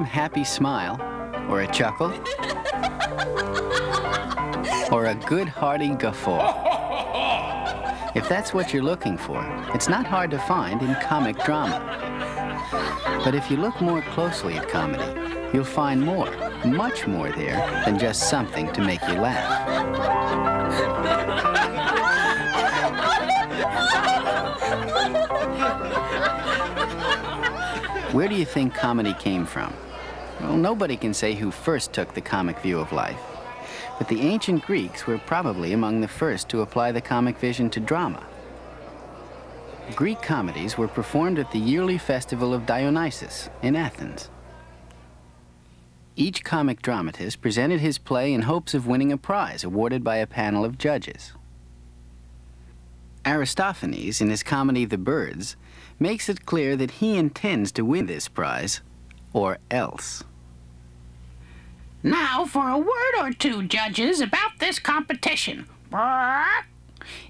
warm, happy smile, or a chuckle, or a good, hearty guffaw. If that's what you're looking for, it's not hard to find in comic drama. But if you look more closely at comedy, you'll find more, much more there than just something to make you laugh. Where do you think comedy came from? Well, nobody can say who first took the comic view of life. But the ancient Greeks were probably among the first to apply the comic vision to drama. Greek comedies were performed at the yearly festival of Dionysus in Athens. Each comic dramatist presented his play in hopes of winning a prize awarded by a panel of judges. Aristophanes, in his comedy The Birds, makes it clear that he intends to win this prize, or else. Now for a word or two, judges, about this competition.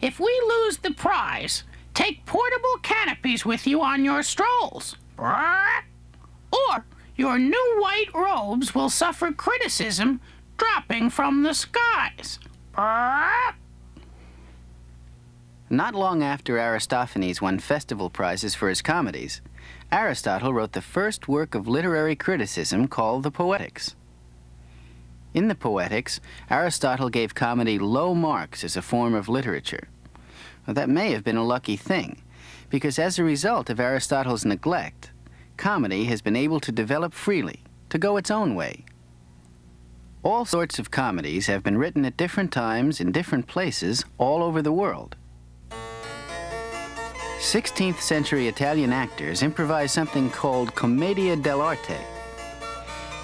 If we lose the prize, take portable canopies with you on your strolls. Or your new white robes will suffer criticism dropping from the skies. Not long after Aristophanes won festival prizes for his comedies, Aristotle wrote the first work of literary criticism called the Poetics. In the Poetics, Aristotle gave comedy low marks as a form of literature. Well, that may have been a lucky thing, because as a result of Aristotle's neglect, comedy has been able to develop freely, to go its own way. All sorts of comedies have been written at different times in different places all over the world. 16th century Italian actors improvised something called commedia dell'arte.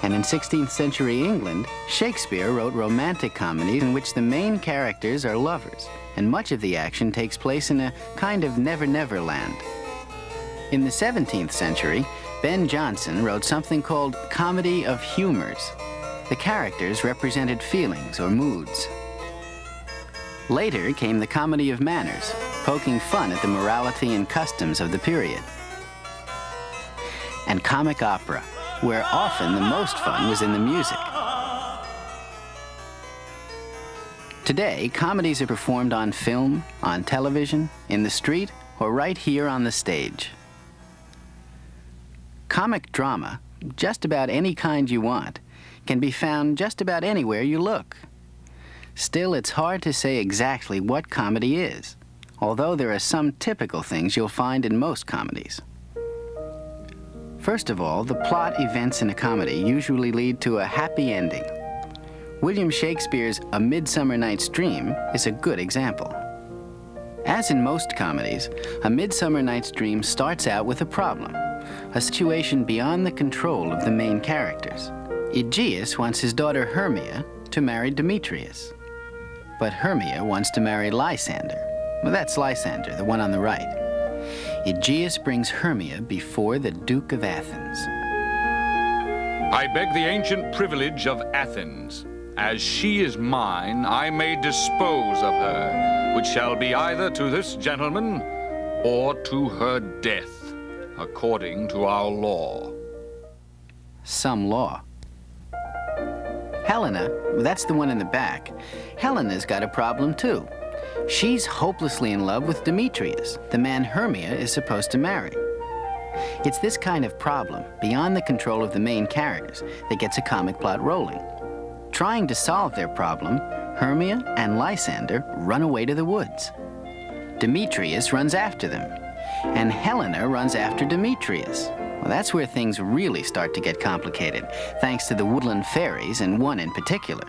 And in 16th century England, Shakespeare wrote romantic comedies in which the main characters are lovers, and much of the action takes place in a kind of never-never land. In the 17th century, Ben Jonson wrote something called comedy of humours. The characters represented feelings or moods. Later came the comedy of manners, poking fun at the morality and customs of the period. And comic opera, where often the most fun was in the music. Today, comedies are performed on film, on television, in the street, or right here on the stage. Comic drama, just about any kind you want, can be found just about anywhere you look. Still, it's hard to say exactly what comedy is, although there are some typical things you'll find in most comedies. First of all, the plot events in a comedy usually lead to a happy ending. William Shakespeare's A Midsummer Night's Dream is a good example. As in most comedies, A Midsummer Night's Dream starts out with a problem, a situation beyond the control of the main characters. Aegeus wants his daughter Hermia to marry Demetrius, but Hermia wants to marry Lysander. Well, that's Lysander, the one on the right. Aegeus brings Hermia before the Duke of Athens. I beg the ancient privilege of Athens. As she is mine, I may dispose of her, which shall be either to this gentleman or to her death, according to our law. Some law. Helena, that's the one in the back. Helena's got a problem too. She's hopelessly in love with Demetrius, the man Hermia is supposed to marry. It's this kind of problem, beyond the control of the main characters, that gets a comic plot rolling. Trying to solve their problem, Hermia and Lysander run away to the woods. Demetrius runs after them, and Helena runs after Demetrius. Well, that's where things really start to get complicated, thanks to the woodland fairies, and one in particular.